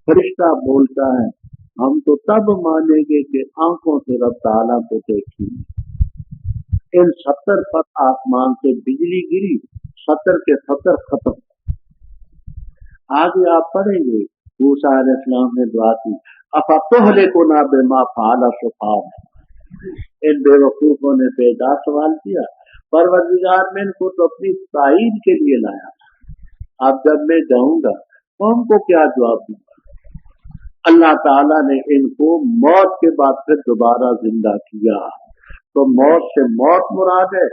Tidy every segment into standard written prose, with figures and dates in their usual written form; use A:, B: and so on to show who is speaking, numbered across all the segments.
A: فرشتہ بولتا ہے ہم تو تب مانیں گے کہ آنکھوں سے رب تعالیٰ کو دیکھیں۔ ان 70 پر آسمان سے بجلی گری، 70 کے 70 ختم۔ آگے آپ پڑھیں گے موسیٰ علیہ السلام نے دعا کی افتہلکنا بما فعل السفہاء، ان بے وقوفوں نے بیدار سوال کیا، پروردگار میں ان کو تو اپنی تائید کے لیے لایا تھا، اب جب میں جاؤں گا قوم کو کیا جواب دوں گا؟ اللہ تعالیٰ نے ان کو موت کے بعد پھر دوبارہ زندہ کیا، تو موت سے موت مراد ہے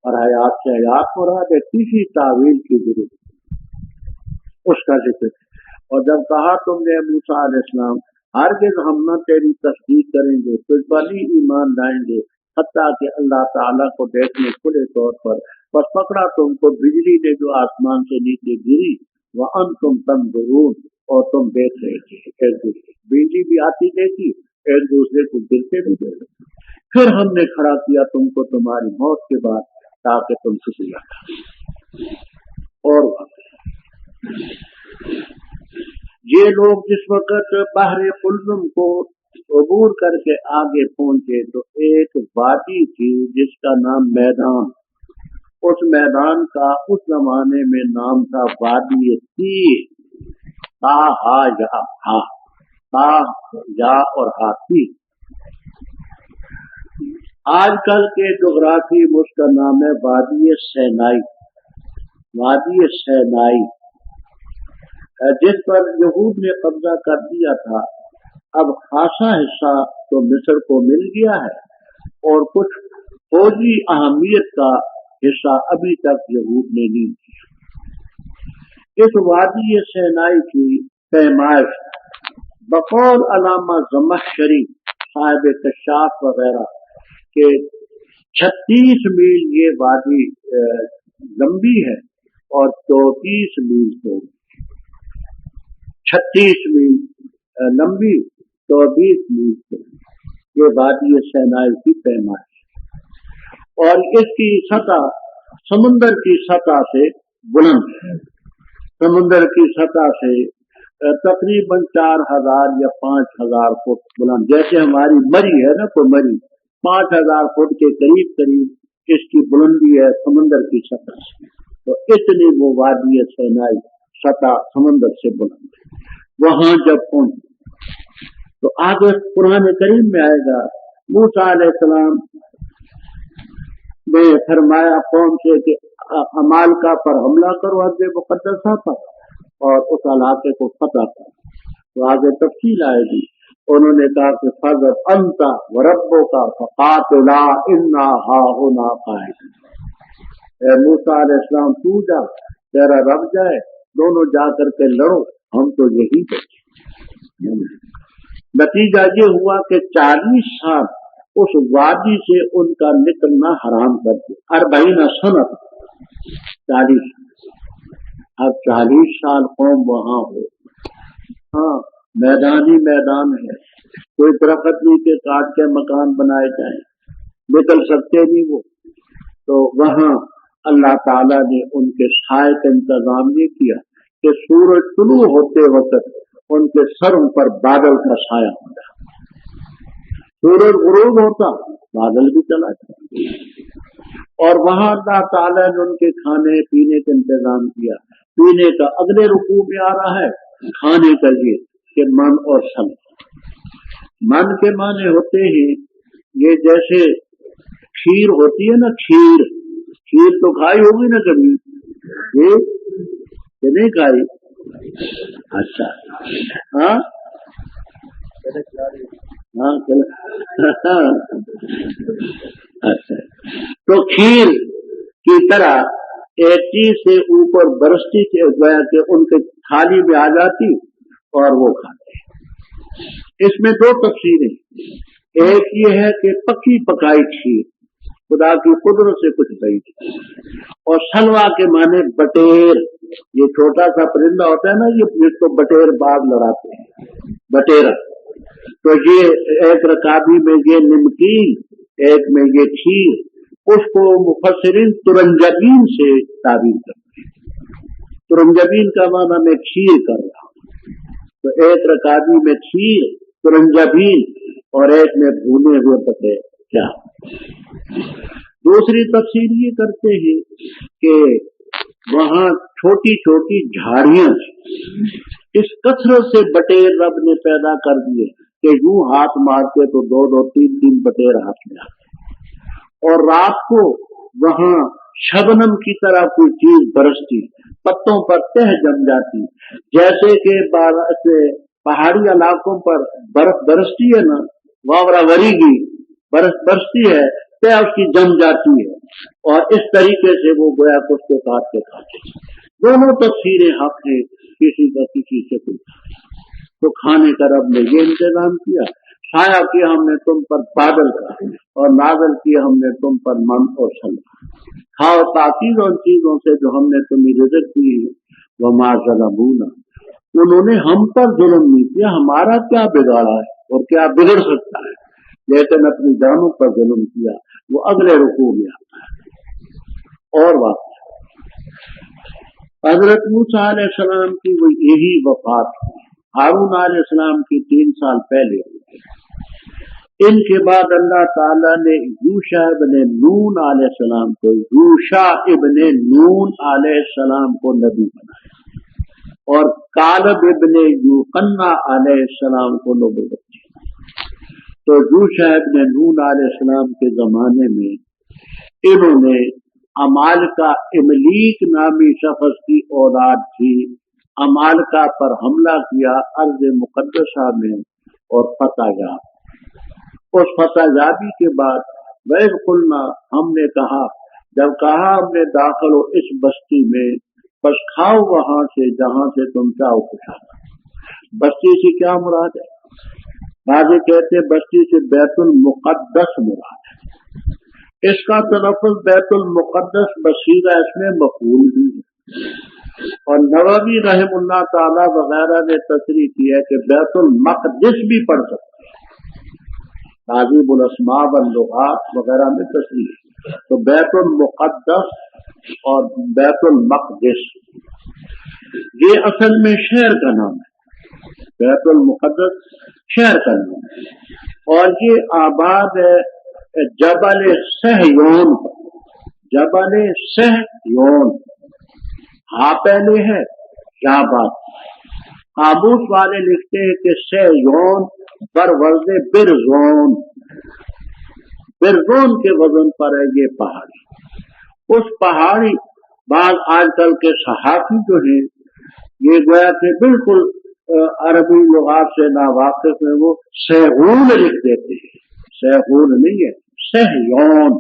A: اور حیات سے حیات مراد ہے، کسی تعویل کی ضرورت اس کا ذکر۔ اور جب کہا تم نے موسیٰ علیہ السلام ہرگز ہم نہ تیری تصدیق کریں گے، تجھ پر ہی ایمان لائیں گے حتیٰ کہ اللہ تعالیٰ کو دیکھنے کھلے طور پر، بس پکڑا تم کو بجلی نے جو آسمان سے نیچے گری، وَأَنْتُمْ تَنْظُرُونَ، اور تم دیکھ رہے تھے ایک دوسرے، بجلی بھی آتی دیکھی، ایک دوسرے کو گرتے بھی دیکھے، پھر ہم نے کھڑا کیا تم کو تمہاری موت کے بعد تاکہ تم شکریہ کرو۔ اور یہ لوگ جس وقت بحر قلزم کو عبور کر کے آگے پہنچے تو ایک وادی تھی جس کا نام میدان، اس میدان کا اس زمانے میں نام تھا وادی تیر، تا ہا یا ہا، تا یا اور ہاتھی۔ آج کل کے جغرافی میں اس کا نام ہے وادی سینائی، وادی سینائی، جس پر یہود نے قبضہ کر دیا تھا۔ اب خاصا حصہ تو مصر کو مل گیا ہے اور کچھ فوجی اہمیت کا حصہ ابھی تک یہود نے نہیں کیا۔ اس وادی سینائی کی پیمائش بقول علامہ زمخشری صاحب کشاف وغیرہ کہ 36 میل یہ وادی لمبی ہے اور 34 میل چوڑی، 36 میل لمبی 24 میل چوڑی، یہ وادی سینائی کی پیمائش، اور اس کی سطح سمندر کی سطح سے بلند ہے، سمندر کی سطح سے تقریباً 4000 یا 5000 فٹ بلند، جیسے ہماری مری ہے نا، کوئی مری 5000 فٹ کے قریب قریب اس کی بلندی ہے سمندر کی سطح سے، تو اتنی وہ وادی سینائی سطح سمندر سے بلند ہے۔ وہاں جب پہنچے تو آگے قرآن کریم میں آئے گا موسیٰ علیہ السلام نے فرمایا قوم سے کہ عمالقہ پر حملہ کرو ارض مقدسہ پر اور اس علاقے کو فتح کرو، تو آگے تفصیل آئے گی۔ انہوں نے کہا کہ فَذْهَبْ أَنْتَ وَرَبُّكَ فَقَاتِلَا إِنَّا هَاهُنَا قَاعِدُونَ، اے موسیٰ علیہ السلام تو جا، تیرا رب جائے، دونوں جا کر کے لڑو، ہم تو یہی بیٹھے۔ نتیجہ یہ ہوا کہ 40 سال اس وادی سے ان کا نکلنا حرام کر دیا، 40 سنت، 40۔ اب 40 سال قوم وہاں ہو، ہاں میدان ہی میدان ہے، کوئی درخت نہیں کہ کاٹ کے مکان بنائے جائیں، نکل سکتے نہیں وہ، تو وہاں اللہ تعالیٰ نے ان کے سائے کا انتظام یہ کیا کہ سورج طلوع ہوتے وقت ان کے سروں پر بادل کا سایہ ہوتا، سورج غروب ہوتا بادل بھی چلا جاتا، اور وہاں اللہ تعالیٰ نے ان کے کھانے پینے کا انتظام کیا۔ پینے کا اگلے رکوع میں آ رہا ہے، کھانے کا یہ کہ من اور سلوا۔ من کے معنی ہوتے ہیں یہ جیسے کھیر ہوتی ہے نا، کھیر، کھیر تو کھائی ہوگی نا کبھی، یہ کہ نہیں کھائی؟ اچھا ہاں اچھا، تو کھیر کی طرح ایک چیز سے اوپر برستی کے گویا کہ ان کے تھالی میں آ جاتی اور وہ کھاتے۔ اس میں دو تفسیریں، ایک یہ ہے کہ پکی پکائی کھیر خدا کی قدرت سے کچھ بھئی، اور سلوا کے معنی بٹیر، یہ چھوٹا سا پرندہ ہوتا ہے نا، یہ جس کو بٹیر باغ لڑاتے ہیں، بٹیرا، تو یہ ایک رکابی میں یہ نمکین، ایک میں یہ کھیر، اس کو مفسرین ترنجبین سے تعبیر کرتے ہیں۔ ترنجبین کا معنی میں کھیر کر رہا ہوں، تو एक रकाबी में खीर तुरंजबीन और एक में भुने हुए पते क्या। दूसरी तफसीर ये करते हैं कि वहां छोटी छोटी झाड़ियां इस कसरत से बटेर रब ने पैदा कर दिए कि यूं हाथ मारते तो दो दो तीन तीन बटेर हाथ में आते। और रात को वहां शबनम की तरह कोई चीज बरसती, पत्तों पर तह जम जाती, जैसे कि पहाड़ी इलाकों पर बर्फ बरसती है ना, वावरावरी की बर्फ बरसती है, तह उसकी जम जाती है, और इस तरीके से वो गोया को उसको काट के खाते। दोनों तफसीरें हक है, किसी का किसी से कुछ। तो खाने का रब ने ये इंतजाम किया, छाया किया हमने तुम पर बादल का, और नाज़िल किया हमने तुम पर मन और सल्ला। खाओ ताकीद उन चीजों से जो हमने तुम्हें रिज़्क़ दी है। वमा ज़लमूना, उन्होंने हम पर जुल्म नहीं किया, हमारा क्या बिगाड़ा है और क्या बिगड़ सकता है, लेकिन अपनी जानों पर जुल्म किया। वो अगले रुकू में आता है। और बात हजरत मूसा अलैहिस्सलाम की वो यही वफात हारून अलैहिस्सलाम की 3 साल पहले। इनके बाद अल्लाह ताला ने यूशा इब्ने नून अलैहिस्सलाम को नबी बनाया और कालब इब्ने यूहन्ना अलैहिस्सलाम को नबूवत दी। तो यूशा इब्ने नून अलैहिस्सलाम के जमाने में इन्होंने अमालिका इमलीक नामी शख्स की औलाद थी, अमालिका पर हमला किया अर्ज़ मुक़द्दसा में और फतह याब। उस फतह याबी के बाद वैद कुलना, हमने कहा, जब कहा हमने दाखिल हो इस बस्ती में, बस खाओ वहां से जहां से तुम चाहो कुछ। बस्ती से क्या मुराद है? बाज़ कहते बस्ती से बैतुल मुक़द्दस मुराद है। इसका तलफ़्फ़ुज़ बैतुल मुक़द्दस बसीरा इसमें मक़बूल भी है। और नववी रहमुल्लाह ताला वगैरह ने तशरीह किया है कि बैतुल मक़दिस भी पढ़ सकते हैं, ताज़ीबुल अस्मा वल लुग़ात वगैरह में तशरीह। तो बैतुल मुक़द्दस और बैतुल मक़दिस ये असल में शहर का नाम है। बैतुल मुक़द्दस शहर का नाम है और ये आबाद है जबल सहयोन पर। जबल सहयोन, हाँ पहले है या बात। काबूस वाले लिखते हैं कि सहयोन पर वज़न बिरज़ोन, बिरज़ोन के वजन पर है ये पहाड़ी। उस पहाड़ी बाद आजकल के सहाफ़ी जो हैं ये गोया के बिल्कुल अरबी लुगात से नावाकिफ है, वो सहून लिख देते हैं। सहून नहीं है, सहयोन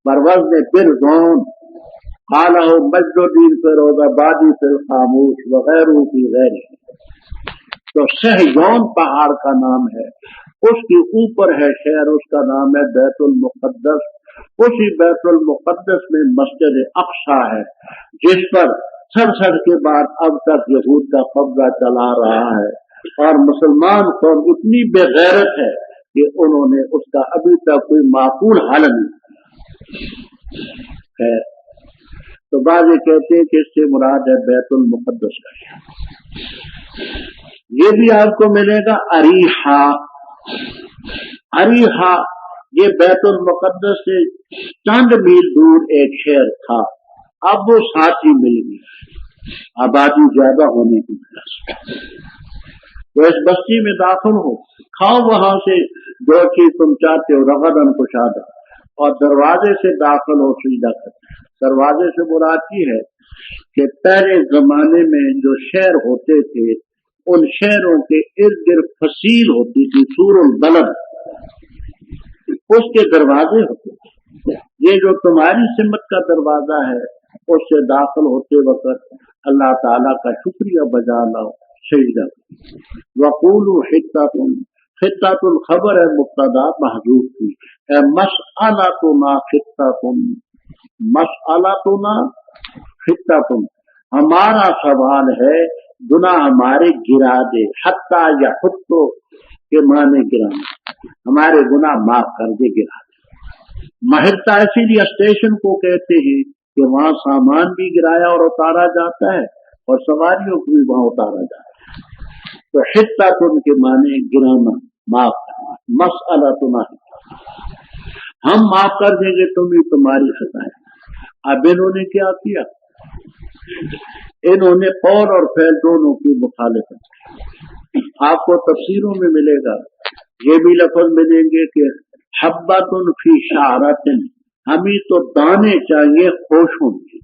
A: पर वज़न बिरज़ोन। काला मजदुद्दीन फिरोजाबादी फिल खामोश वगैरह की गैर। तो सहयोन पहाड़ का नाम है, उसके ऊपर है शहर, उसका नाम है बैतुल मुक़द्दस। उसी बैतुल मुक़द्दस में मस्जिद अक़सा है, जिस पर 67 के बाद अब तक यहूद का कब्जा चला रहा है। और मुसलमान कौम इतनी बेगैरत है कि उन्होंने उसका अभी तक कोई माकूल हल नहीं है। तो बाज़ कहते हैं कि इससे मुराद है बैतुल मुक़द्दस का। ये भी आपको मिलेगा अरीहा। अरीहा ये बैतुल मुक़द्दस से चंद मील दूर एक शहर था, अब वो साथ ही मिल गया आबादी ज्यादा होने की वजह से। तो इस बस्ती में दाखिल हो, खाओ वहां से जो चीज तुम चाहते हो, रगदन कुशादा, और दरवाजे से दाखिल हो सीधा कर। दरवाजे से मुराद की है कि पहले जमाने में जो शहर होते थे उन शहरों के इर्द गिर्द फसील होती थी, सूरुल बलद, उसके दरवाजे होते थे। ये जो तुम्हारी सिमत का दरवाजा है उससे दाखिल होते वक्त अल्लाह ताला का शुक्रिया बजा लाओ, सजदा। वक़ूलू हित्ततुन, हित्ततुल खबर है मुब्तदा महजूब थी, मसअलतुना हित्ततुन, मसअलतुना हित्ततुन, हमारा सवाल है गुनाह हमारे गिरा दे। हत्ता या हुत्तो के माने गिराना, हमारे गुनाह माफ कर दे, गिरा दे। महिरता इसीलिए स्टेशन को कहते हैं कि वहां सामान भी गिराया और उतारा जाता है और सवारियों को भी वहां उतारा जाता है। تو हित्ततुन के माने गिराना, माफ करना, मसअलतुन, हम माफ कर देंगे तुम्हें तुम्हारी खताएं। अब इन्होंने क्या किया, इन्होंने कौल और फेल दोनों की मुखालिफत। आपको तफसीरों में मिलेगा, ये भी लफ्ज मिलेंगे कि हब्बतुन फी शारतिन, हमें तो दाने चाहिए खोशों में,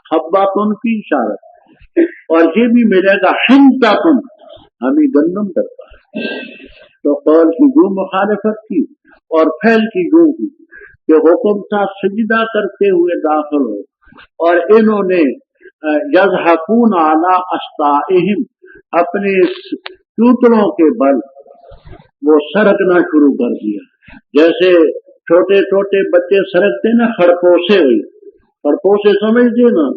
A: हब्बतुन फी शारत। और ये भी मिलेगा हिंततुन, हमें गंदम करता है। तो कौल की जो मुखालिफत की और फेल की जो की कि हुक्म था सजदा करते हुए दाखिल हो, और इन्होंने यज़हकून अला अस्ताइहिम, अपने चूतरों के बल वो सरकना शुरू कर दिया। जैसे छोटे छोटे बच्चे सरकते ना, खरपोशे हुई, खरपोशे समझते ना,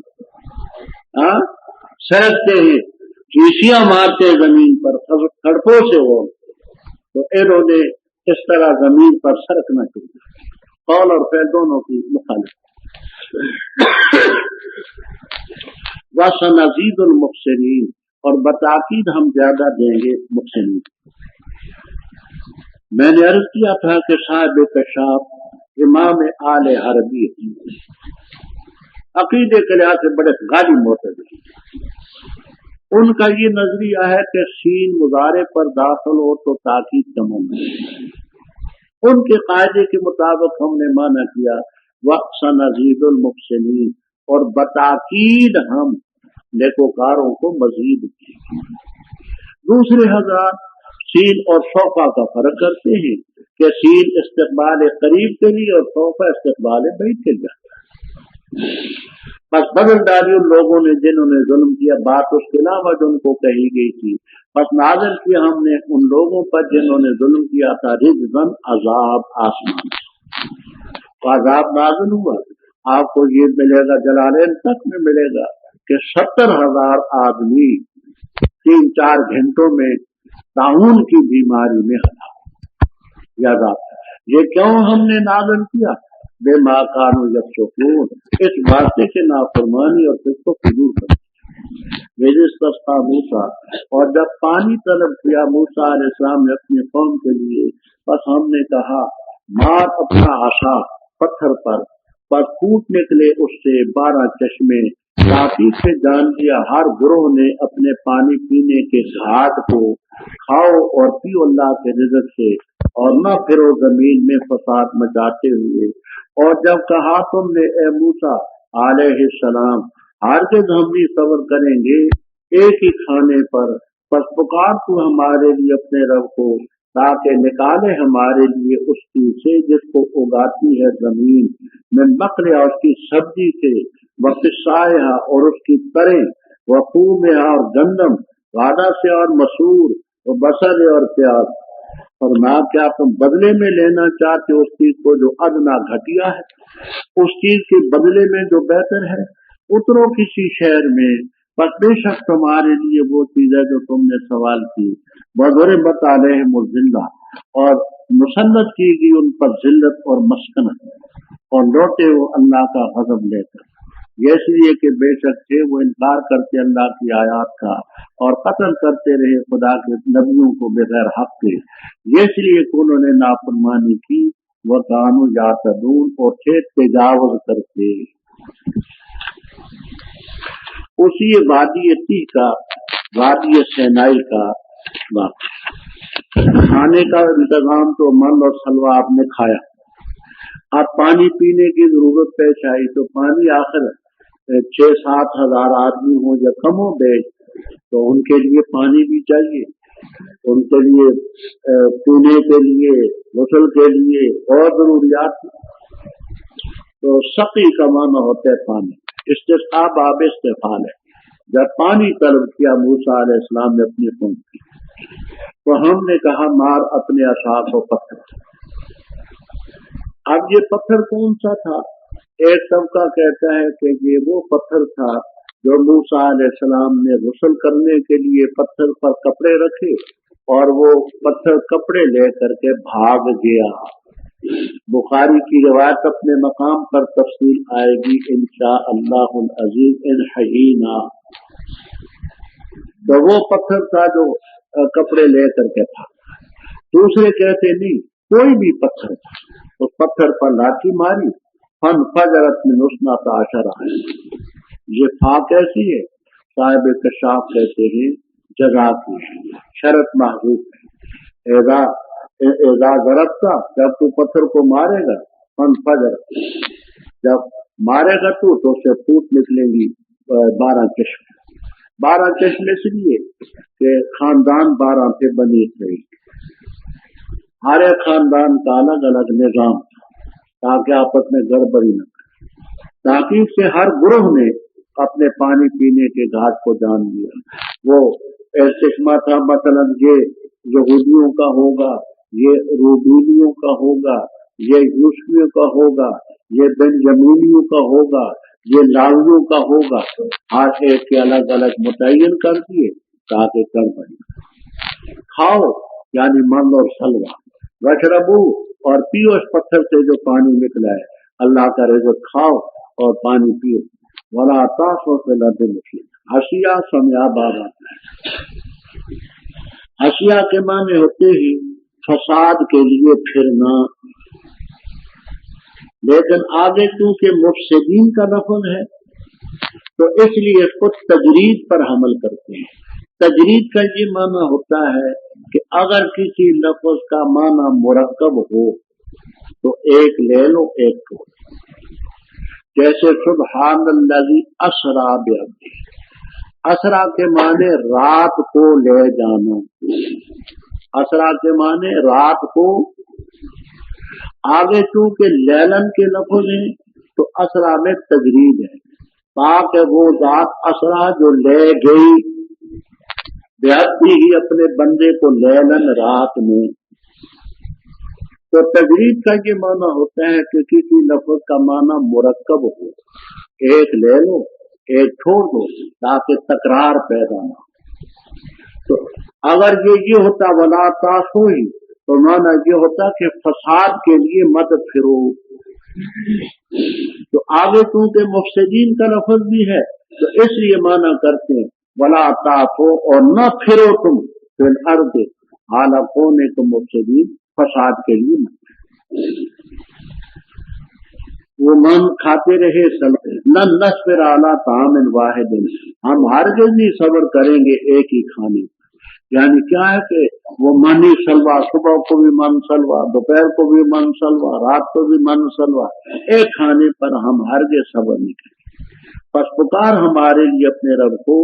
A: हाँ, सरकते हैं, चीसियां मारते जमीन पर, खरपोशे हो। तो इन्होंने इस तरह जमीन पर सरकना शुरू किया, कौल और फेल दोनों की मुखालिफत। वसनज़ीदुल मुहसिनीन, और बताकीद हम ज्यादा देंगे मुहसिनीन। मैंने अर्ज किया था कि साहिब कशाफ इमाम आले हरबी अकीदे के लिहाज से बड़े गाली मोतज़िली, उनका ये नजरिया है कि सीन मुजारे पर दाखिल हो तो ताकीद तमाम है। उनके कायदे के मुताबिक हमने माना किया वसनज़ीदुल मुहसिनीन, और बताकीद हम नेकोकारों को मजीद देंगे। दूसरे हज़रात सीन और सौफा का फर्क करते हैं कि सीन इस्तिक़बाल करीब के लिए और सौफा इस्तिक़बाल बैद के लिए। बस बदल डाली उन लोगों ने जिन्होंने जुल्म किया, बात उसके अलावा जो उनको कही गई थी। बस नाज़िल किया हमने उन लोगों पर जिन्होंने जुल्म किया था रिज़्क़न, अज़ाब आसमान, तो अज़ाब नाज़िल हुआ। आपको ये मिलेगा, जलालैन तक में मिलेगा कि 70,000 आदमी 3-4 घंटों में ताउन की बीमारी में हलाक। याद आता, ये क्यों हमने नाज़िल किया, बेमा कानू यफ़सूक़ून, इस वास्ते के नाफरमानी और फिस्को फजूल करते। वेजिस्तस्क़ा मूसा, और जब पानी तलब किया मूसा अलैहिस्सलाम ने अपने कौम के लिए, बस हमने कहा मार अपना आशा पत्थर पर फूट निकले उससे 12 चश्मे। साथी से जान लिया हर गुरोह ने अपने पानी पीने के घाट को, खाओ और पियो अल्लाह के रिज़्क़ से, और न फिरो जमीन में फसाद मचाते हुए। और जब कहा तुमने ए मूसा अलैहिस्सलाम, हरगिज़ हम भी सब्र करेंगे एक ही खाने पर, बस पुकार तू हमारे लिए अपने रब को, ताकि निकाले हमारे लिए उस चीज से जिसको उगाती है जमीन, में बकरे और उसकी सब्जी से, वक़िस्सायहा और उसकी तरें, वक़ूमिहा और गंदम, वादा से और मसूर, और बसर और प्याज। और ना क्या तुम बदले में लेना चाहते उस चीज को जो अदना घटिया है, उस चीज के बदले में जो बेहतर है। उतरो किसी शहर में, बस बेशक तुम्हारे लिए वो चीज है जो तुमने सवाल की। वज़रिबत अलैहिमुज़ ज़िल्ला, और मुसल्लत की गई उन पर जिल्लत और मस्कनत, और लौटे वो अल्लाह का गज़ब लेकर। ये इसलिए कि बेशक थे वो इनकार करते अल्लाह की आयात का, और कत्ल करते रहे खुदा के नबियों को बगैर हक के। ये इसलिए कि उन्होंने नाफरमानी की, वह कानू यातदून, और थे तजावुज़ करते। उसी वादी ती का, वादी सेनाई का खाने का इंतजाम तो मन और सलवा आपने खाया। अब पानी पीने की जरूरत पेश आई, तो पानी आखिर 6-7 हजार आदमी हो या कम हो बेच, तो उनके लिए पानी भी चाहिए, उनके लिए पीने के लिए, गुस्ल के लिए और जरूरियात। तो सकी का माना होता है पानी, इस्तिस्क़ा बाब इस्तिफ़ाल है। जब पानी तलब किया मूसा अलैहिस्सलाम ने अपनी कौम की, तो हमने कहा मार अपने असा को पत्थर। अब ये पत्थर कौन सा था? एक तबका कहता है कि ये वो पत्थर था जो मूसा अलैहिस्सलाम ने गुस्ल करने के लिए पत्थर पर कपड़े रखे, और वो पत्थर कपड़े लेकर के भाग गया। बुखारी की रिवायत अपने मकाम पर तफसील आएगी इंशाअल्लाहुल अज़ीज़ इन हईना। तो वो पत्थर था जो कपड़े ले करके था। दूसरे कहते नहीं, कोई भी पत्थर था, उस पत्थर पर लाठी मारी, फन फजरत में नुस्ना ताशरा है। ये फा कैसी है? साहिब कशाफ कहते हैं जजा की शरत महजूब है। एजा गरबता, जब तू पत्थर को मारेगा, फन फजर, जब मारेगा तो उससे फूट निकलेंगी 12 चश्मे। 12 चश्मे इसलिए कि खानदान 12 से बनी थे, हर एक खानदान का अलग अलग निजाम था ताकि आपस में गड़बड़ी न करे। ताकि से हर ग्रुह ने अपने पानी पीने के घाट को जान लिया। वो चश्मा था, मसलन ये यहूदियों का होगा, ये रूबीनियों का होगा, ये यूसुफियों का होगा, ये बेंजामिनियों का होगा, ये लावियों का होगा। हर एक के अलग अलग मुतय्यन कर दिए ताकि गड़बड़ी। खाओ यानी मन और सलवा, वशरबू और पियो इस पत्थर से जो पानी निकला है, अल्लाह का रिज़्क़ खाओ और पानी पियो। वला तासो से लदे मुस्लिम, हसिया समया बाबा। हसिया के माने होते ही फसाद के लिए फिरना, लेकिन आगे क्योंकि मुफसिदीन का लफ्ज़ है तो इसलिए इसको तजरीद पर हमल करते हैं। तजरीद का ये माना होता है कि अगर किसी लफ्ज़ का माना मुरक्कब हो तो एक ले लो, एक छोड़। जैसे सुब्हानल्लज़ी असरा बिअब्दिही, असरा के माने रात को ले जाना, असरा के माने रात को। आगे चूंकि लैलन के लफ्ज़ हैं तो असरा में तजरीद है, पाक है वो जात असरा जो ले गई बिअब्दिही अपने बंदे को, लैलन रात में। तो तजरीद का ये माना होता है कि किसी लफ्ज़ का माना मुरक्कब हो, एक ले लो एक छोड़ दो ताकि तकरार पैदा ना हो। तो अगर ये होता वला तासोही तो माना ये होता कि फसाद के लिए मत फिरो। तो आगे चूंकि मुफसिदीन का लफ्ज़ भी है तो इसलिए माना करते हैं वला तासो, और न फिरो तुम फिल अर्द, हालांकि ने तुम मुफसिदीन, फसाद के लिए मत। वो मन खाते रहे न नस्बिर अला तामिन वाहिदिन, हम हरगिज़ नहीं सब्र करेंगे एक ही खाने। यानी क्या है कि वो मन ही सलवा, सुबह को भी मन सलवा, दोपहर को भी मन सलवा, रात को भी मन सलवा, एक खाने पर हम हरगिज़ सब्र नहीं करेंगे। बस पुकार हमारे लिए अपने रब को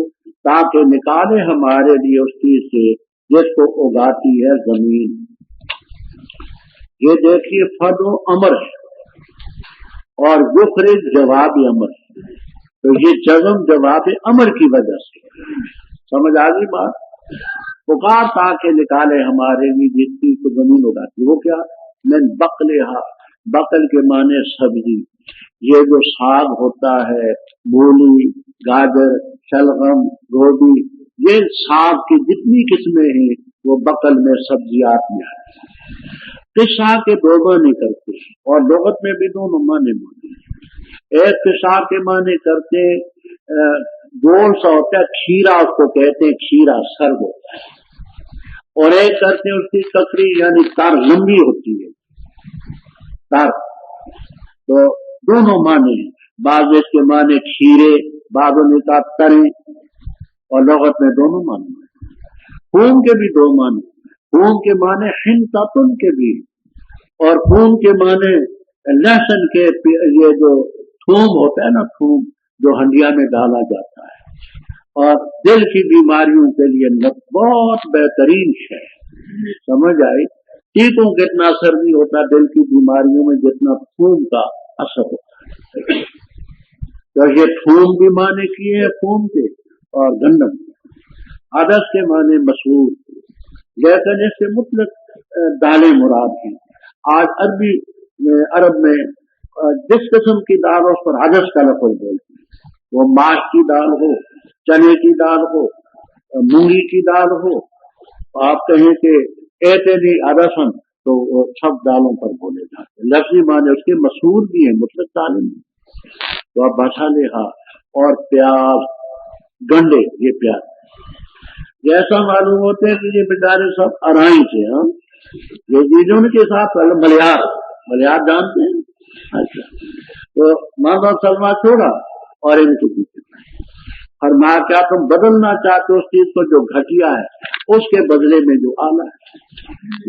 A: ताकि निकाले हमारे लिए उस चीज से जिसको उगाती है जमीन। ये देखिए फदो अमर है और युखरिज जवाब अमर, तो ये जज़म जवाब अमर की वजह से। समझ आ गई बात? पुकार ताकि निकाले हमारे लिए जिस चीज को जमीन उगाती, वो क्या? मैं बकलेहा, बकल के माने सब्जी, ये जो साग होता है, मूली, गाजर, शलगम, गोभी, ये साग की जितनी किस्में हैं वो बकल में सब्जियात में है। किस्सा के दो माने करते और लुगत में भी दोनों माने माने। एक किस्सा के माने करते गोल सा होता है खीरा, उसको कहते हैं खीरा, सर्ग होता है, और एक करते हैं उसकी ककड़ी यानी तार लंबी होती है तार। तो दोनों माने, बाद इसके माने खीरे, बाद ने का तरे, और लुगत में दोनों माने। खून के भी दो माने, खून के माने हिंतातुन के भी, और खून के माने लहसुन के, ये जो थूम होता है ना, थूम जो हंडिया में डाला जाता है, और दिल की बीमारियों के लिए बहुत बेहतरीन है। समझ आई? टीकों के इतना असर नहीं होता दिल की बीमारियों में जितना थूम का असर होता है। तो ये थूम भी माने किए हैं खून के, और गंदम अदस के माने मसूर, लेकिन इससे मुतलक दालें मुराद हैं। आज अरब में जिस किस्म की दाल उस पर अदस का लफ्ज़ बोलते हैं, वो माश की दाल हो, चने की दाल हो, मूंगी की दाल हो, आप कहें कि एतनी अदसन, तो वो सब दालों पर बोले जाते हैं। लफ्ज़ी माने उसके मसूर भी हैं, मुतलक दालें भी। तो आप बसा लेहा और प्याज, गंडे, ये प्याज, जैसा मालूम होते हैं कि ये बेचारे सब अराई थे। हाँ, ये चीजों के साथ मलियार मलियार जानते हैं। अच्छा, तो मानो सलमा छोड़ा और इनके पीछे फरमाया क्या तुम बदलना चाहते हो उस चीज को जो घटिया है उसके बदले में जो आला है।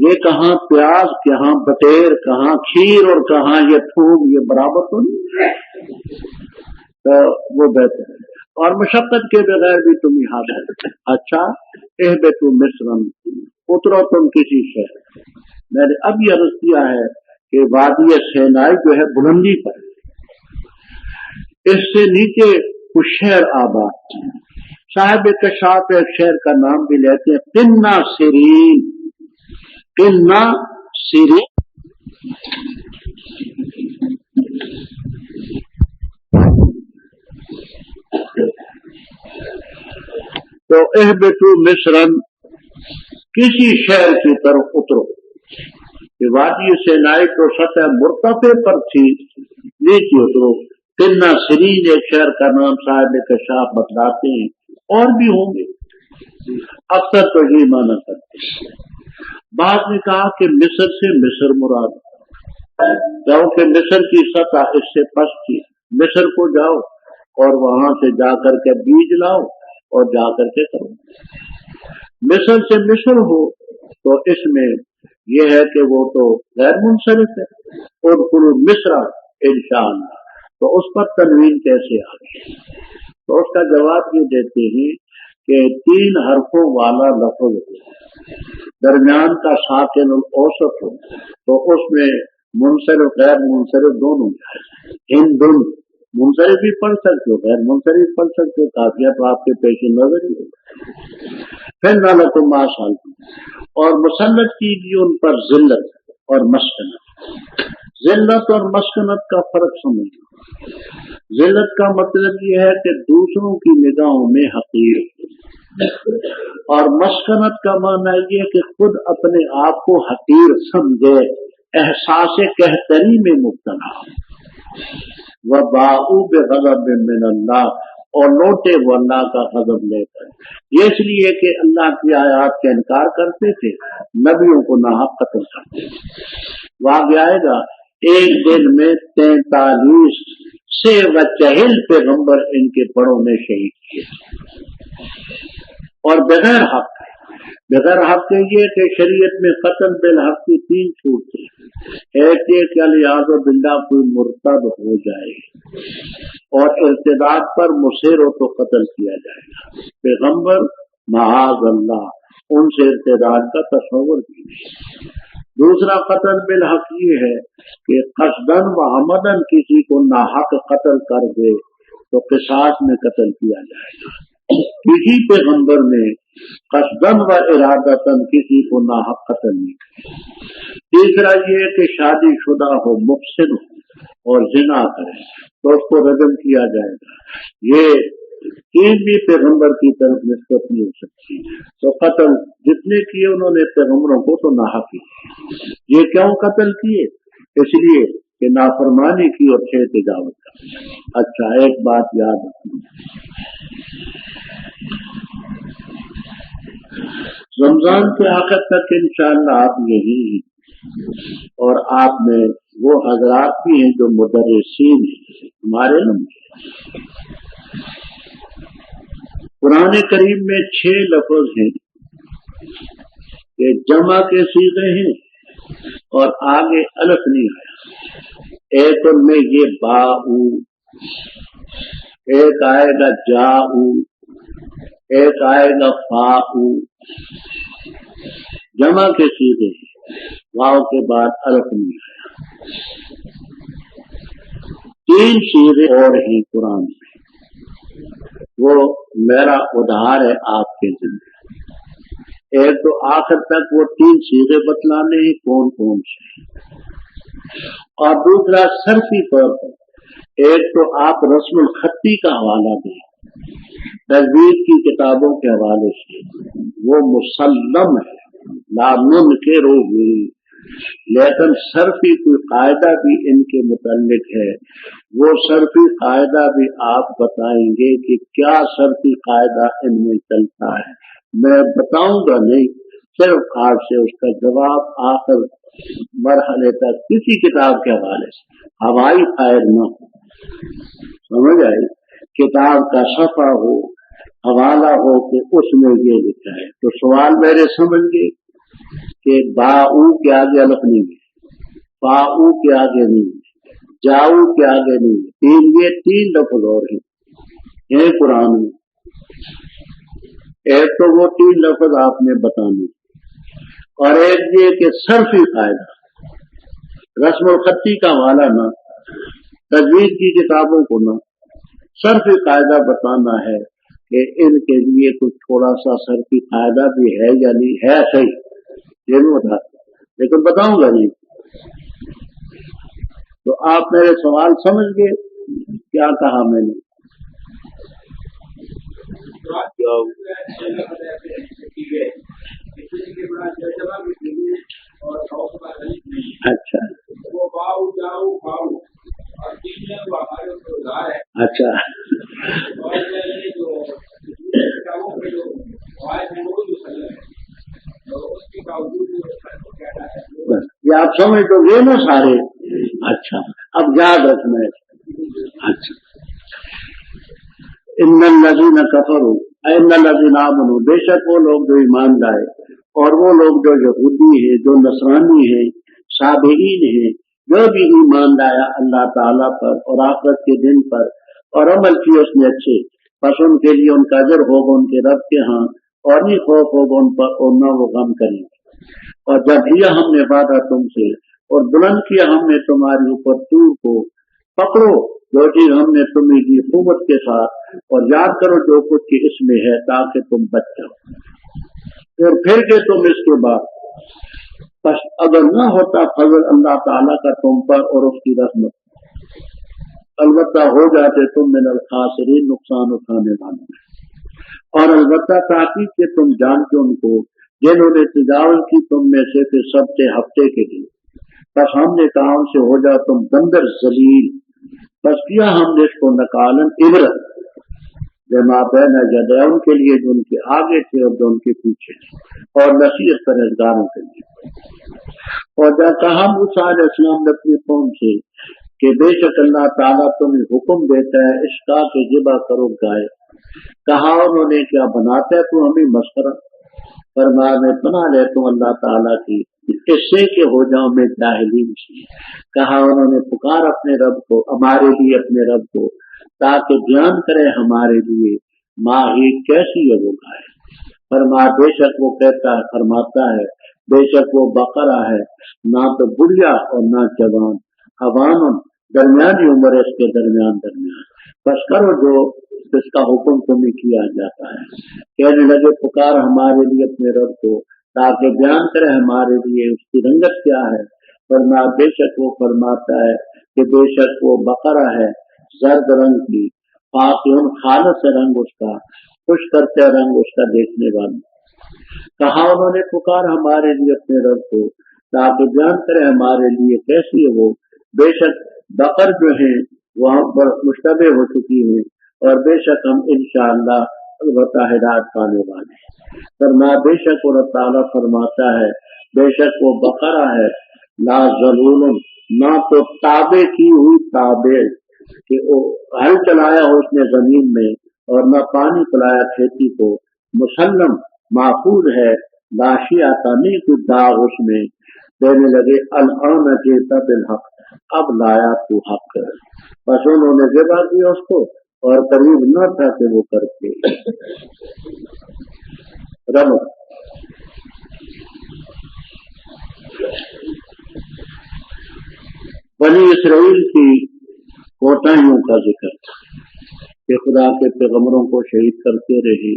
A: ये कहाँ प्याज, कहाँ बटेर, कहाँ खीर और कहाँ ये थूम, ये बराबर तो नहीं। तो वो बेहतर है और मशक्कत के बगैर भी तुम यहाँ बैठे। अच्छा, एहबतु मिस्रन, उतरो तुम किसी शहर। मैंने अब ये अर्ज किया है कि वादी सेनाई जो है बुलंदी पर, इससे नीचे कुछ शहर आबाद। साहिब कशाफ एक शहर का नाम भी लेते हैं किन्ना सिरीन। किन्ना सिरीन तो एहबतु मिस्रन, किसी शहर की तरफ उतरो। वादी सेनाई तो सतह मुर्तफे पर थी, नीचे उतरो। किन्ना सिरीन एक शहर का नाम साहिब कशाफ बतलाते हैं, और भी होंगे, अक्सर तो ये माना करते। बाद में कहा कि मिस्र से मिस्र मुराद, क्योंकि मिस्र की सतह इससे पस्त थी। मिस्र को जाओ और वहां से जाकर के बीज लाओ और जाकर के करो। मिस्र से मिस्र हो तो इसमें यह है कि वो तो गैर मुनसरिफ है। और कुल मिस्रा इंशाअल्लाह, तो उस पर तनवीन कैसे आ गई? तो उसका जवाब ये देते हैं कि 3 हरफों वाला लफ्ज हो, दरमियान का साकिन औसत हो, तो उसमें मुनसरिफ गैर मुनसरिफ दोनों जाए। हिंदुन मुनसरिफ भी पढ़ सकते हो, गैर मुनसरिफ पढ़ सकते हो, काफिया तो आपके पेश नजर ही हो। फिर नालकुम माशाल, और मुसल्लत कीजिए उन पर जिल्लत और मस्कनत। जिल्लत और मस्कनत का फर्क समझो। जिल्लत का मतलब यह है कि दूसरों की निगाहों में हकीर, और मस्कनत का माना यह कि खुद अपने आप को हकीर समझे, एहसास कहतरी में मुब्तला। व बाऊ बेगज़ब मिन अल्लाह, और लौटे वो अल्लाह का गजब लेकर। ये इसलिए कि अल्लाह की आयात का इनकार करते थे, नबियों को नाहक कत्ल करते थे। वाक़या आएगा एक दिन में 43 से व चहल पैगंबर इनके बड़ों ने शहीद किए, और बगैर हक। बगैर हक के ये कि शरीयत में कत्ल बिल हक की 3 छूट थी। एक ये कि लिहाजा बिल्ला कोई मुर्तद हो जाए और इर्तिदाद पर मुसर हो तो कत्ल किया जाएगा। पैगंबर महाज अल्लाह उनसे इर्तिदाद का तस्वर भी नहीं। दूसरा कत्ल बिल हक ये है कि कसदन व हमदन किसी को नाहक कत्ल कर दे तो किसास में कत्ल किया जाएगा। किसी पैगंबर ने कसदन व इरादतन किसी को नाहक कत्ल नहीं। तीसरा ये कि शादीशुदा हो, मुफसिद हो और जिना करे तो उसको रजम किया जाएगा। ये चीज भी पैगंबर की तरफ निस्बत नहीं हो सकती। तो कत्ल जितने किए उन्होंने पैगंबरों को तो नाहक किए। ये क्यों कत्ल किए? इसलिए कि नाफरमानी की और छह तिजावत की। अच्छा, एक बात याद रखना, रमजान के आखिर तक इंशाअल्लाह आप यही, और आप में वो हजरात भी हैं जो मुदर्रिसीन हैं हमारे नंबर। कुरान करीम में 6 लफ्ज हैं कि जमा के सीगे हैं और आगे अलफ नहीं आया। एक उनमें ये बाऊ, एक आएगा जाऊ, एक आएगा फाऊ, जमा के सीगे वाव के बाद अलफ नहीं आया। 3 सीगे और हैं कुरान में, वो मेरा उधार है आपके जिम्मे। एक तो आखिर तक वो 3 सीगे बतलाने हैं कौन कौन से, और दूसरा सर्फी तौर पर एक तो आप रस्मुल खत्ती का हवाला दें तजवीज की किताबों के हवाले से, वो मुसल्लम है लामुन के रोगी, लेकिन सर्फी कोई कायदा भी इनके मुतल्लिक है। वो सर्फी कायदा भी आप बताएंगे कि क्या सर्फी कायदा इनमें चलता है, میں بتاؤں گا نہیں، صرف آج سے اس کا جواب آخر مرحلے تک کسی کتاب کے حوالے سے ہوائی فائر نہ ہو، سمجھ آئی؟ کتاب کا صفحہ ہو، حوالہ ہو کہ اس میں یہ لکھا ہے، تو سوال میرے سمجھ گئے کہ با او کے آگے الف نہیں ہے، پا او کے آگے نہیں ہے، جاؤ کے آگے نہیں ہے، یہ تین لفظ اور ہیں قرآن میں۔ ایک تو وہ تین لفظ آپ نے بتانے، اور ایک یہ کہ صرفی قاعدہ، رسم الخطی کا حوالہ نہ، تجوید کی کتابوں کو نہ، صرفی قاعدہ بتانا ہے کہ ان کے لیے کچھ تھوڑا سا صرفی قاعدہ بھی ہے یا نہیں ہے، صحیح یہ بھی بتا، لیکن بتاؤں گا نہیں۔ تو آپ میرے سوال سمجھ گئے کیا کہا میں نے؟ اچھا اچھا یہ آپ سمجھ تو گئے نا سارے؟ اچھا اب یاد رکھنا ہے۔ اچھا ان الذین کفروا ان الذین آمنوا، بے شک وہ لوگ جو ایمان لائے اور وہ لوگ جو یہودی ہیں، جو نصرانی ہیں، صابئین ہیں، جو بھی ایمان لایا اللہ تعالیٰ پر اور آخرت کے دن پر اور عمل کیے اس میں اچھے، بس ان کے لیے ان کا اجر ہوگا ان کے رب کے ہاں، اور نہیں خوف ہوگا ان پر اور نہ وہ غم کریں گے۔ اور جب لیا ہم نے وعدہ تم سے اور بلند کیا ہم نے تمہارے اوپر طور کو، پکڑو جو چیز ہم نے تمہیں دی قوت کے ساتھ، اور یاد کرو جو کچھ اس میں ہے تاکہ تم بچ جاؤ۔ اور پھر کہ تم اس کے بعد، بس اگر نہ ہوتا فضل اللہ تعالیٰ کا تم پر اور اس کی رحمت، البتہ ہو جاتے تم من الخاسرین، نقصان اٹھانے والے، اور البتہ تاکید کہ تم جانتے ان کو جنہوں نے تجاوز کی تم میں سے پھر سبت ہفتے کے لیے، بس ہم نے کہا ان سے ہو جاؤ تم بندر ذلیل، بس کیا ہم نے اس کو نکالن عبرت بما بین یدیہ، ان کے لیے جو ان کے آگے تھے اور جو ان کے پیچھے تھے، اور نصیحت پرہیزگاروں کے لیے۔ اور جب کہا موسیٰ علیہ السلام نے اپنی قوم سے کہ بے شک اللہ تعالیٰ تمہیں حکم دیتا ہے اس کا کہ ذبح کرو گائے، کہا انہوں نے کیا بناتا ہے تو ہمیں مسخرہ، فرمایا میں پناہ لیتا ہوں اللہ تعالیٰ کی اس سے کہ ہو جاؤں میں جاہلین سے۔ کہا انہوں نے پکار اپنے رب کو، ہمارے لیے اپنے رب کو، تاکہ بیان کرے ہمارے لیے ماہی کیسی ہے وہ گائے، فرمایا بے شک وہ کہتا ہے فرماتا ہے بے شک وہ بقرہ ہے، نہ تو بڑھیا اور نہ جوان، عوام درمیانی عمر اس کے درمیان، بس کرو جو اس کا حکم تمہیں کیا جاتا ہے۔ کہنے لگے پکار ہمارے لیے اپنے رب کو تاکہ بیان کرے ہمارے لیے اس کی رنگت کیا ہے، فرمایا بے شک وہ فرماتا ہے کہ بے شک وہ بقرہ ہے زرد رنگ کی، پاکن خالص رنگ اس کا، خوش کرتے رنگ اس کا دیکھنے والا۔ کہا انہوں نے پکار ہمارے لیے اپنے رب کو تاکہ بیان کرے ہمارے لیے کیسی ہے وہ، بے شک بقر جو ہیں وہ ہم پر مشتبہ ہو چکی ہیں، اور بے شک ہم انشاءاللہ البتہ ہدایت پانے والے ہیں۔ فرمایا بے شک اللہ تعالیٰ فرماتا ہے بے شک وہ بقرہ ہے لا ذلول، نہ تو تابع کی ہوئی تابع کہ وہ ہل چلایا ہو اس نے زمین میں، اور نہ پانی پلایا کھیتی کو، مسلم محفوظ ہے، لاشی آتا نہیں کوئی داغ اس میں۔ دینے لگے الان جئت بالحق، اب لایا تو حق، بس انہوں نے ذبح کیا اس کو اور قریب نہ تھا کہ وہ کرتے رب۔ بنی اسرائیل کی کوتاہیوں کا ذکر کہ خدا کے پیغمبروں کو شہید کرتے رہے،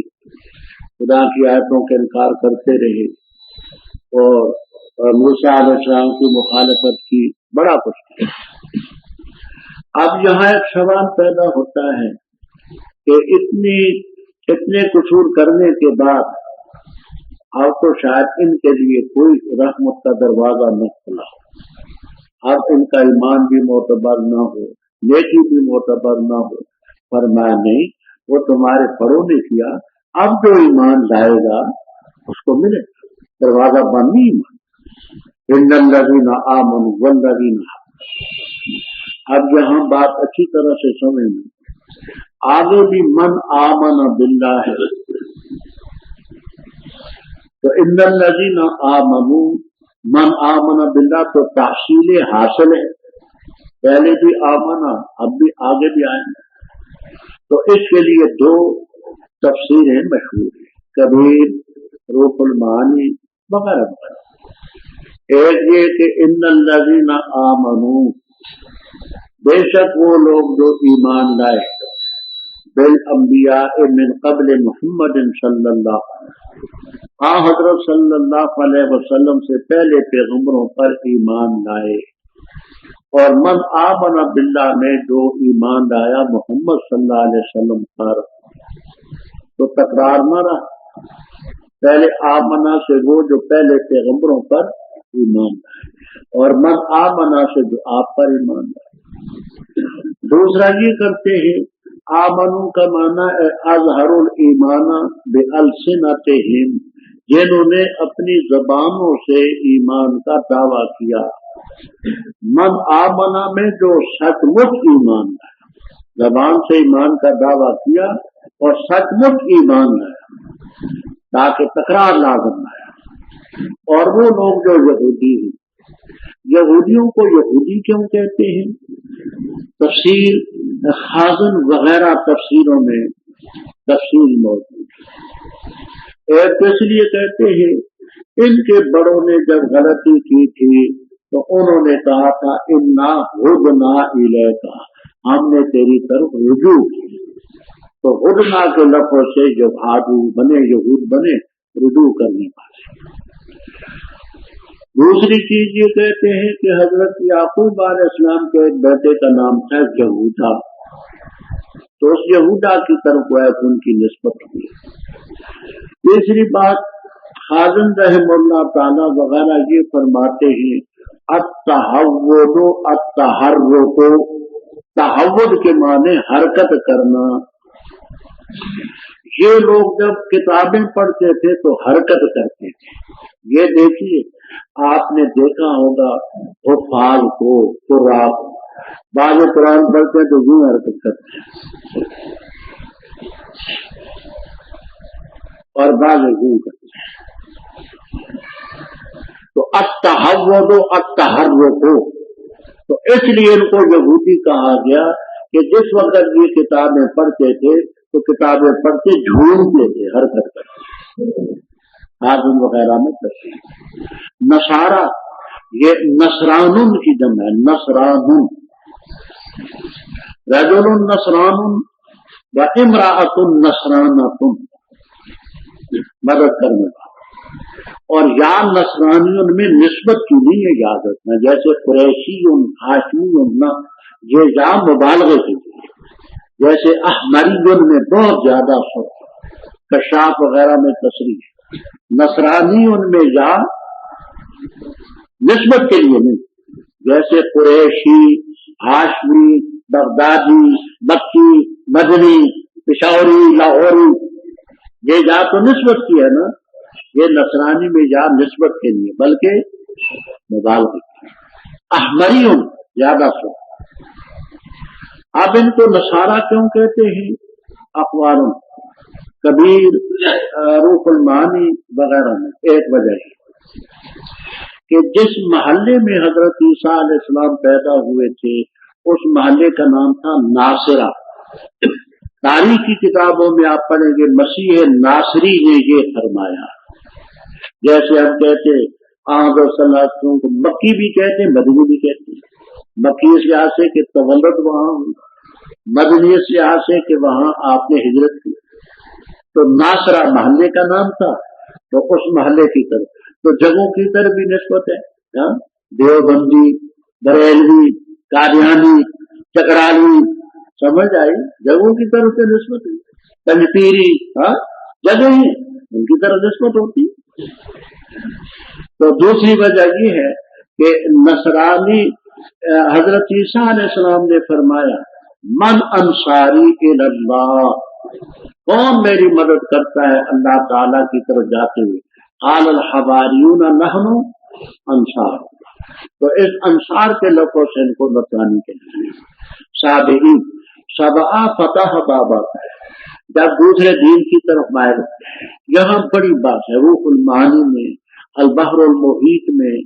A: خدا کی آیتوں کا انکار کرتے رہے، اور موسیٰ علیہ السلام کی مخالفت کی، بڑا کچھ۔ اب یہاں ایک سوال پیدا ہوتا ہے کہ اتنے قصور کرنے کے بعد اب تو شاید ان کے لیے کوئی رحمت کا دروازہ نہ کھلا، اب ان کا ایمان بھی معتبر نہ ہو، نیکی بھی معتبر نہ ہو۔ فرمایا نہیں، وہ تمہارے بڑوں نے کیا، अब जो ईमान लाएगा उसको मिलेगा, दरवाजा बंद नहीं ईमान। इन्नल्लज़ीना आमनू वल्लज़ीना, अब यहाँ बात अच्छी तरह से समझ में, आगे भी मन आमन बिल्लाह है, तो इन्नल्लज़ीना आमनू मन आमन बिल्लाह तो तहसील हासिल है, पहले भी आमना अब भी आगे भी आएंगे। तो इसके लिए दो तफसीरें मशहूर हैं, कबीर, रूहुल मानी वगैरह वगैरह। एक ये कि इन्नल्लज़ीना आमनू, बेशक वो लोग जो ईमान लाए, बिल अंबिया मिन क़ब्ल मुहम्मद सल्लल्लाहु अलैहि वसल्लम, हाँ हजरत सल्लल्लाहु अलैहि वसल्लम से पहले पैगंबरों पर ईमान लाए। और मन आमन बिल्लाह में जो ईमान लाया मोहम्मद सल्लल्लाहु अलैहि वसल्लम पर, तो तकरार न रहा, पहले आमना से वो जो पहले पैगंबरों पर ईमान लाए, और मन आमना से जो आप पर ईमान लाए। दूसरा ये करते हैं, आमनू का माना है अज़हरुल ईमाना बिअल्सिनतिहिम, जिन्होंने अपनी जबानों से ईमान का दावा किया। मन आमना में जो सचमुच ईमान लाया, जबान से ईमान का दावा किया और सचमुच ईमान लाया, ताकि तकरार लाजम आया। और वो लोग जो यहूदी हैं, यहूदियों को यहूदी क्यों कहते हैं? तफसीर खाज़न वगैरह तफसीरों में तफसील मौजूद है। एक तो इसलिए कहते हैं, इनके बड़ों ने जब गलती की थी तो उन्होंने कहा था इन्ना हुदना इलैका, हमने तेरी तरफ रुजू की। तो हुदना के लफ्ज़ से जब आदू बने, यहूद बने, रुजू करने वाले। दूसरी चीज ये कहते हैं कि हजरत याकूब अलैहिस्सलाम के एक बेटे का नाम था यहूदा, तो उस यहूदा की तरफ उनकी निस्बत हुई। तीसरी बात, खाज़न रहमतुल्लाह ताला वगैरह ये फरमाते हैं, अत्तहव्वुदु अत्तहर्रुकु, तहव्वुद के माने हरकत करना। ये लोग जब किताबें पढ़ते थे तो हरकत करते थे। ये देखिए, आपने देखा होगा हुफ़ाज़ को, कुर्रा को, बाज़ कुरान पढ़ते हैं तो यूं हरकत करते हैं और बाज़ यूं करते हैं। तो अत्तहव्वुदु अत्तहर्रुकु, तो इसलिए इनको यहूदी कहा गया कि जिस वक्त ये किताबें पढ़ते थे तो किताबें पढ़ते झूमते थे, हरकत करते, हाज़िन वगैरह में करते। नसारा, ये नसरानुन की जम है, नसरानुन, रजुलुन नसरानुन व इम्राअतुन नसरानतुन, मदद करने वाला। और या नसरानियों में निस्बत की नहीं है, याद रखना, जैसे कुरैशियुन, हाशमियुन ना, ये या मुबालगे की, जैसे अहमरियुन में बहुत ज्यादा कशाफ वगैरह में तस्रीह, नसरानियुन में या निस्बत के लिए नहीं, जैसे कुरैशी, हाशमी, बगदादी, मक्की, मदनी, पिशावरी, लाहौरी, ये या तो निस्बत की है ना, ये नसरानी में या निस्बत के लिए बल्कि मुबालगे। अहमरियुन ज्यादा सो। अब इनको नसारा क्यों कहते हैं? अखबारों, कबीर, रूहुल मानी वगैरह में एक वजह है कि जिस महल्ले में हजरत ईसा अलैहिस्सलाम पैदा हुए थे उस महल्ले का नाम था नासिरा। तारीख की किताबों में आप पढ़ेंगे मसीह नासरी ने ये फरमाया। जैसे हम कहते सल्लल्लाहु को मक्की भी कहते, मदनी भी कहते। मक्की इस लिहाज से कि तवल्लुद वहां हुई, मदनी इस लिहाज से कि वहां आपने हिजरत की। तो नासरा महल्ले का नाम था, तो उस महल्ले की तरफ, तो जगहों की तरफ भी निस्बत है, देवबंदी, बरेलवी, कादियानी, चकराली, समझ आई, जगहों की तरफ से निस्बत है। पंजपीरी, जगह ही उनकी तरफ निस्बत होती। तो दूसरी वजह ये है कि नसरानी, हजरत ईसा अलैहिस्सलाम ने फरमाया मन अंसारी इल्लाह, कौन मेरी मदद करता है अल्लाह ताला की तरफ जाते हुए? क़ाल अल हवारियून नहनु अंसार। तो इस अंसार के लोगों से इनको बचाने के लिए साबिईन सबआ फतह बाबा जब दूसरे दीन की तरफ मायर। यहाँ बड़ी बात है, रूहुल मानी में, अल बहरुल मुहीत में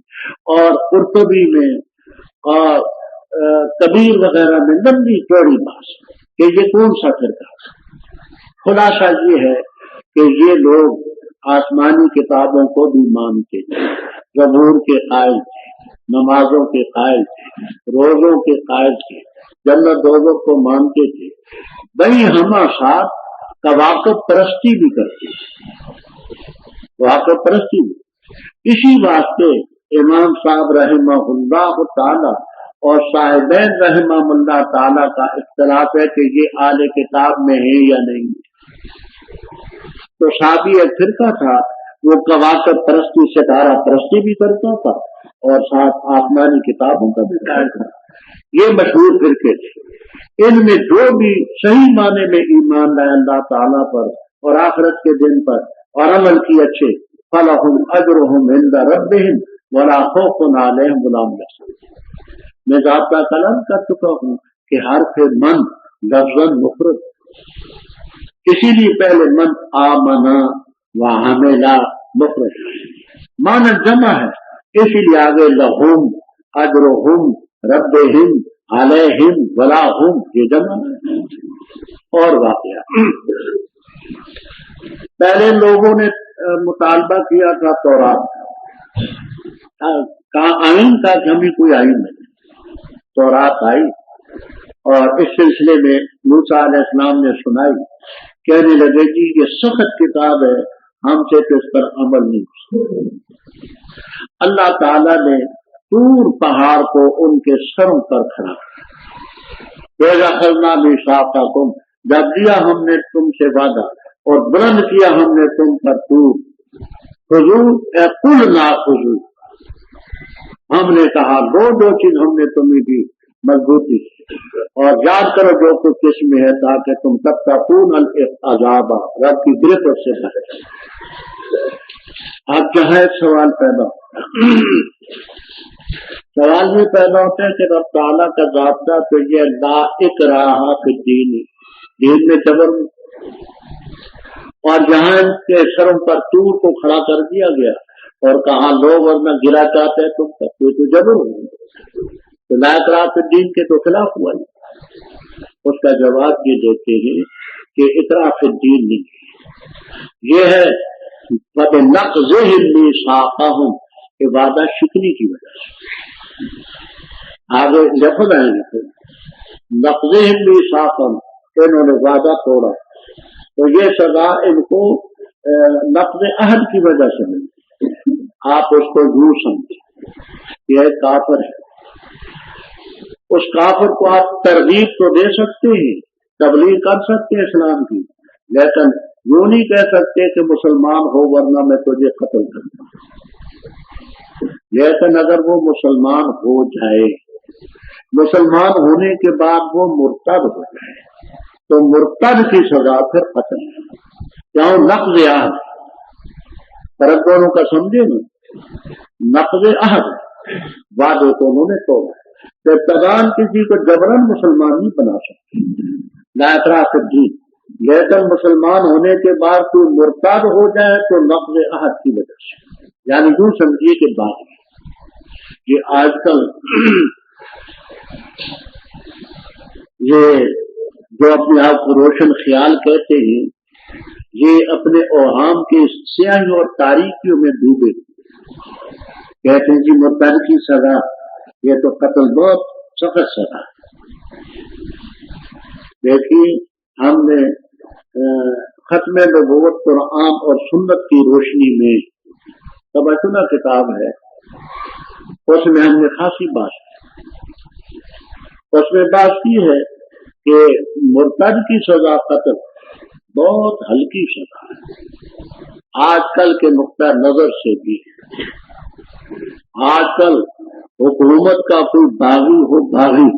A: और कुर्तुबी में और कबीर वगैरह में लंबी चौड़ी बात कि ये कौन सा फिरका। खुलासा ये है कि ये लोग आसमानी किताबों को भी मानते थे, ज़बूर के कायल थे, नमाजों के कायल थे, रोजों के कायल थे, जन्नत दोज़ख को मानते थे, बड़ी हमा साथ कवाकब परस्ती भी करते थे, कवाकब परस्ती भी। इसी वास्ते इमाम साहब रहमहुल्लाह ताला और साहिबैन रहमहुल्लाह ताला का इख्तिलाफ है कि ये आले किताब में है या नहीं। तो साबी एक फिरका था, वो कवाकब परस्ती सितारा परस्ती भी करता था और साथ आसमानी किताबों का भी ख्याल था। ये मशहूर फिरके थे। इनमें जो भी सही माने में ईमान लाए अल्लाह ताला पर और आखिरत के दिन पर और अमल की अच्छे, फलहुम अजरुहुम इंदा रब्बिहिम वला खौफुन अलैहिम वला हुम यहज़नून। मैं ज़ाब्ता कलम कर चुका हूँ कि हर्फ मन लफ्ज़न मुफरद, इसीलिए पहले मन आमना व अमिला मुफरद, माना जमा है, इसीलिए आगे लहुम अजरुहुम रब्बिहिम अलैहिम वला हुम ये जमा है। और वाक़या पहले लोगों ने मुतालबा किया था तौरात का, आइन का कि हमें कोई आइन नहीं। तौरात आई और इस सिलसिले में मूसा अलैहिस्सलाम ने सुनाई, कहने लगे कि ये सख्त किताब है, हमसे तो इस पर अमल नहीं हो सकता। अल्लाह ताला ने तूर पहाड़ को उनके सरों पर खड़ा किया, मीसाक़कुम, जब लिया हमने तुमसे वादा और बुलंद किया हमने तुम पर तूर, खुजू ए कुल ना खुजू, हमने कहा दो चीज हमने तुम्हें दी, मजबूती और याद करो जो कुछ इसमें है, ताकि तुम तब तकून अल अज़ाबा, रब की गिरफ्त से बचे। अब क्या है सवाल पैदा सवाल भी पैदा होते हैं कि रब ताला का ज़ाब्ता तो ये ला इकराहा फिद्दीन, दीन में जबर, और जहां इनके सरों पर तूर को खड़ा कर दिया गया और कहा लो वरना गिरा चाहते हैं तुम तब तो जबर हो, तो ला इकराहा फिद्दीन के तो खिलाफ हुआ। उसका जवाब ये देते हैं कि इकराहा फिद्दीन नहीं, ये है नक़ज़िहिम मीसाक़हुम, वादा शिकनी की वजह से। आगे लफ्ज़ आएंगे, नक़ज़िहिम मीसाक़हुम, इन्होंने वादा तोड़ा, तो ये सजा इनको नक़्ज़ अहद की वजह से मिली। आप उसको यूं समझे, यह काफिर है, उस काफिर को आप तरगीब तो दे सकते हैं, तबलीग कर सकते हैं इस्लाम की, लेकिन यूं नहीं कह सकते कि मुसलमान हो वरना मैं तुझे कत्ल करूंगा। लेकिन अगर वो मुसलमान हो जाए, मुसलमान होने के बाद वो मुर्तद हो जाए, तो मुर्तद की सजा फिर कत्ल है। क्यों? नक़्ज़ अहद, फर्क दोनों का समझे ना, नक़्ज़ अहद वादे को उन्होंने तोड़ा, तो तबान किसी को जबरन मुसलमान नहीं बना सकते, ला इकराहा फिद्दीन। लेकिन मुसलमान होने के बाद तू मुर्तद हो जाए तो नक़्ज़ अहद की वजह से, यानी यूं समझिए कि बात ये आजकल ये जो अपने आप को रोशन ख्याल कहते हैं, ये अपने ओहाम के स्याही और तारीकियों में डूबे, कहते हैं कि मुर्तद की सजा ये तो कत्ल बहुत सख्त सजा। देखिए हमने खत्म नबूवत कुरान और सुन्नत की रोशनी में तबसुना किताब है, उसमें हमने खासी बात, उसमें बात की है कि मुर्तद की सजा कत्ल बहुत हल्की सजा है। आजकल के नुक्ता नजर से भी, आजकल हुकूमत का कोई बागी हो, बागी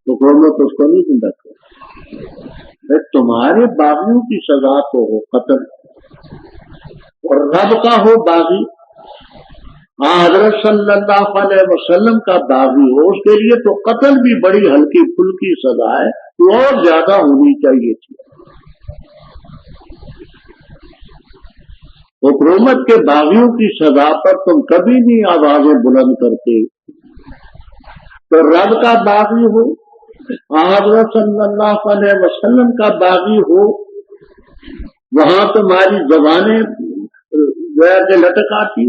A: हुकूमत उसको नहीं जिंदा कर, تمہارے باغیوں کی سزا تو ہو قتل، اور رب کا ہو باغی، حضرت صلی اللہ علیہ وسلم کا باغی ہو، اس کے لیے تو قتل بھی بڑی ہلکی پھلکی سزا ہے، تو اور زیادہ ہونی چاہیے تھی۔ حکومت کے باغیوں کی سزا پر تم کبھی نہیں آوازیں بلند کرتے، تو رب کا باغی ہو، حضرت صلی اللہ علیہ وسلم کا باغی ہو، وہاں تمہاری زبانیں گویا کہ لٹکاتی،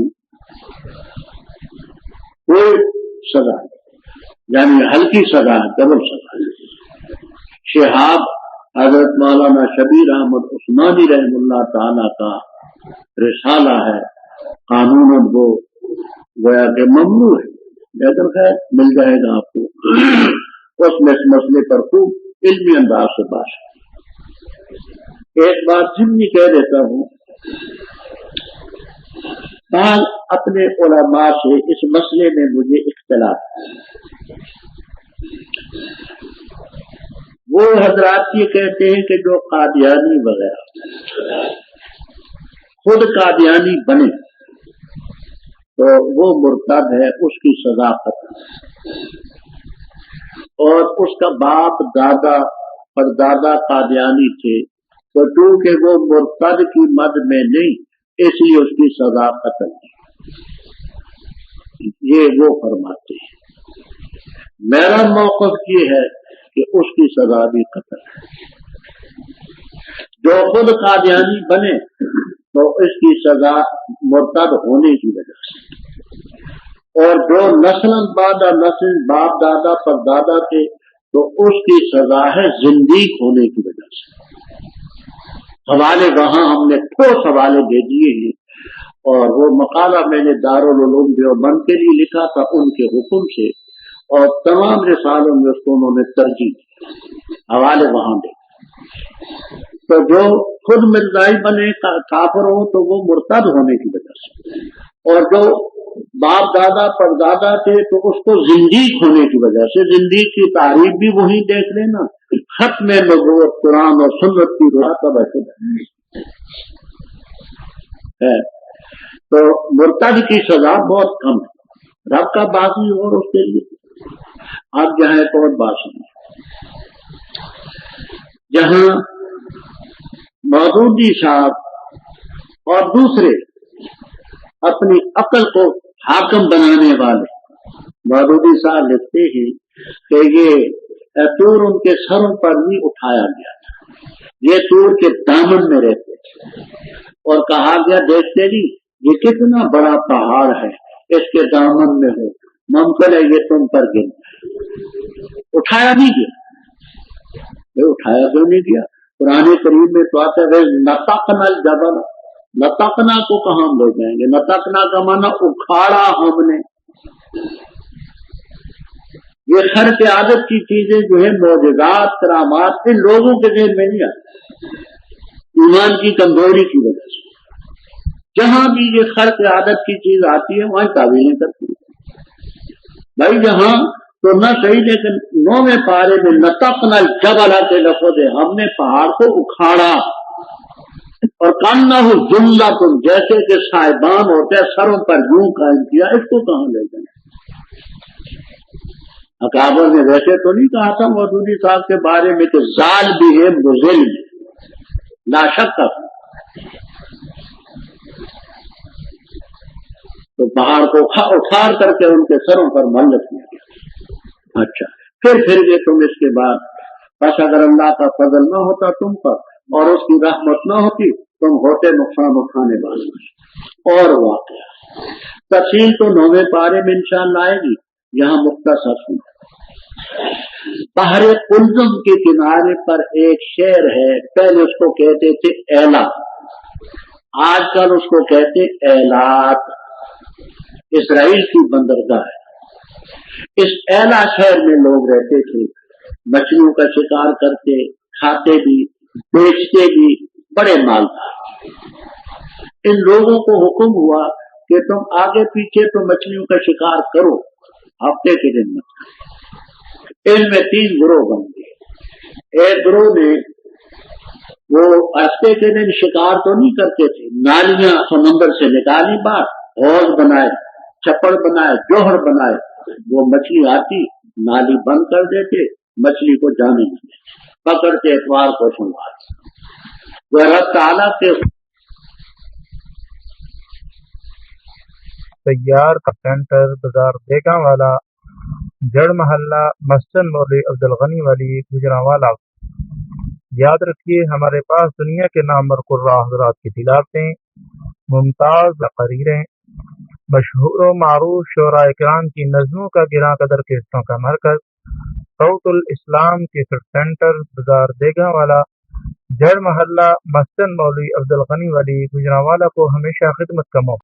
A: کوئی سزا یعنی ہلکی سزا، ڈبل سزا۔ شہاب حضرت مولانا شبیر احمد عثمانی رحم اللہ تعالی کا رسالہ ہے، قانون وہ گویا کہ ممنوع ہے، لیکن خیر مل جائے گا آپ کو، اس میں اس مسئلے پر خوب علمی انداز سے بات ہے۔ ایک بات ضمنی کہہ دیتا ہوں، بعض اپنے علماء سے اس مسئلے میں مجھے اختلاف ہے۔ وہ حضرات یہ کہتے ہیں کہ جو قادیانی وغیرہ خود قادیانی بنے تو وہ مرتد ہے، اس کی سزا قتل، اور اس کا باپ دادا پردادا قادیانی تھے، تو چونکہ وہ مرتد کی مد میں نہیں، اس لیے اس کی سزا قتل ہے۔ یہ وہ فرماتے ہیں۔ میرا موقف یہ ہے کہ اس کی سزا بھی قتل ہے۔ جو خود قادیانی بنے تو اس کی سزا مرتد ہونے کی وجہ سے، اور جو نسل بعد نسل باپ دادا پر دادا تھے تو اس کی سزا ہے زندیق ہونے کی وجہ سے۔ حوالے وہاں ہم نے ٹھوس حوالے دے دیے ہیں، اور وہ مقالہ میں نے دارالعلوم دیوبند کے لیے لکھا تھا ان کے حکم سے، اور تمام رسالوں میں اس کو انہوں نے ترجیح دی، حوالے وہاں دے۔ تو جو خود مرزائی بنے کافر ہو تو وہ مرتد ہونے کی وجہ سے، اور جو باپ دادا پر دادا تھے تو اس کو زندیق ہونے کی وجہ سے۔ زندیق کی تعریف بھی وہی دیکھ لینا، ختم نبوت قرآن اور سنت کی راہ کا ہے۔ تو مرتد کی سزا بہت کم ہے، رب کا باغی اور اس کے لیے۔ اب جہاں ایک اور بات سنیں، جہاں مودودی صاحب اور دوسرے اپنی عقل کو حاکم بنانے والے، مودودی صاحب لکھتے ہیں کہ یہ طور ان کے سروں پر نہیں اٹھایا گیا تھا، یہ طور کے دامن میں رہتے تھے، اور کہا گیا دیکھتے جی یہ کتنا بڑا پہاڑ ہے، اس کے دامن میں ہو، ممکن ہے یہ تم پر گر جائے۔ اٹھایا نہیں گیا، اٹھایا کیوں نہیں گیا؟ قرآن کریم میں تو آتا ہے نتقنا الجبل، نتقنا کو کہاں ہم لے جائیں گے؟ نتقنا کا معنی اکھاڑا ہم نے۔ یہ خرق عادت کی چیزیں جو ہے معجزات کرامات ان لوگوں کے ذہن میں نہیں آتی، ایمان کی کمزوری کی وجہ سے۔ جہاں بھی یہ خرق عادت کی چیز آتی ہے وہاں تعویلیں کرتی ہے بھائی، جہاں تو نہ صحیح، لیکن 9ویں پارے میں نتقنا الجبل کے لفظ ہے، ہم نے پہاڑ کو اکھاڑا، اور کاننا ہو جملہ تم جیسے کہ صاحبان ہوتے ہیں سروں پر یوں قائم کیا، اس کو کہاں لے جائیں؟ اکابر نے ویسے تو نہیں کہا تھا مودودی صاحب کے بارے میں کہ زال بھی ہے مزل لا شک کا، تو پہاڑ کو اکھاڑ کر کے ان کے سروں پر ملت کیا گیا۔ اچھا پھر یہ تم اس کے بعد بس اگر اللہ کا فضل نہ ہوتا تم پر اور اس کی رحمت نہ ہوتی تم ہوتے نقصان اٹھانے والے۔ اور واقعہ تفصیل تو 9ویں پارے میں انشاءاللہ آئے گی، یہاں مختصر سن۔ بحر قلزم کے کنارے پر ایک شہر ہے، پہلے اس کو کہتے تھے ایلا، آج کل اس کو کہتے ایلات، اسرائیل کی بندرگاہ ہے۔ اس ایلا شہر میں لوگ رہتے تھے، مچھلیوں کا شکار کرتے، کھاتے بھی بیچتے بھی، بڑے مالدار۔ ان لوگوں کو حکم ہوا کہ تم آگے پیچھے تو مچھلیوں کا شکار کرو، ہفتے کے دن میں۔ ان میں 3 گروہ بن گئے۔ ایک گروہ نے وہ ہفتے کے دن شکار تو نہیں کرتے تھے، نالیاں سمندر سے نکالی باہر، حوض بنائے، چپڑ بنائے، جوہر بنائے، وہ مچھلی آتی نالی بند کر دیتے، مچھلی کو جانے نہیں دیتے، پکڑ کے اتوار کو سنوار وہ رب تعالیٰ کے
B: تیار کا سینٹر بازار بیگاں والا جڑ محلہ مسجد مولوی عبدالغنی والی گجرانوالہ۔ یاد رکھیے ہمارے پاس دنیا کے نامور قراء حضرات کی تلاوتیں، ممتاز تقریریں، مشہور و معروف شعراء کرام کی نظموں کا گراں قدر قسطوں کا مرکز صوت الاسلام کیسٹ سینٹر بازار بیگاں والا جڑ محلہ مسجد مولوی عبدالغنی والی گجرانوالہ کو ہمیشہ خدمت کا موقع